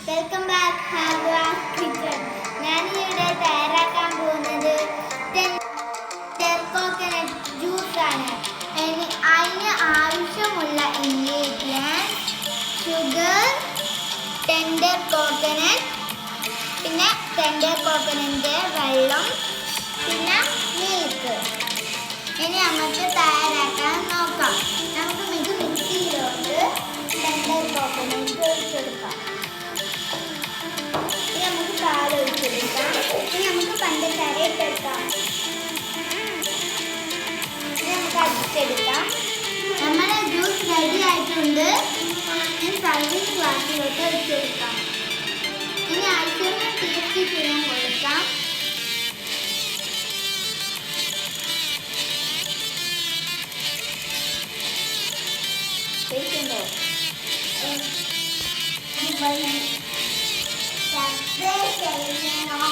Welcome back ഹാഗ്വാസ് kitchen. ഞാനിവിടെ തയ്യാറാക്കാൻ പോകുന്നത് ടെൻഡർ കോക്കനട്ട് ജ്യൂസാണ്. അതിന് ആവശ്യമുള്ള ഇൻഗ്രീഡിയൻസ് ഷുഗർ, ടെൻഡർ കോക്കനട്ട്, പിന്നെ ടെൻഡർ കോക്കനട്ടിൻ്റെ വെള്ളം, പിന്നെ മിൽക്ക്. ഇനി നമുക്ക് തയ്യാറാക്കാൻ നോക്കാം. നമുക്ക് മിക്സിയിലോട്ട് ടെൻഡർ കോക്കനട്ട് ഒഴിച്ചെടുക്കാം. ഇനി നമുക്ക് പാൽ ഒഴിച്ചെടുക്കാം. ഇനി നമുക്ക് പഞ്ചസാര ഇട്ടെടുക്കാം. ഇനി നമുക്ക് അടിച്ചെടുക്കാം. നമ്മുടെ ജ്യൂസ് റെഡി ആയിട്ടുണ്ട്. ഇനി സർവീസ് ഗ്ലാസ്സിലോട്ട് ഒഴിച്ചെടുക്കാം. ഇനി ആവശ്യത്തിന് ടേസ്റ്റ് ചെയ്യാൻ കൊടുക്കാം. സബ്സ്ക്രൈബ് ചെയ്യണം.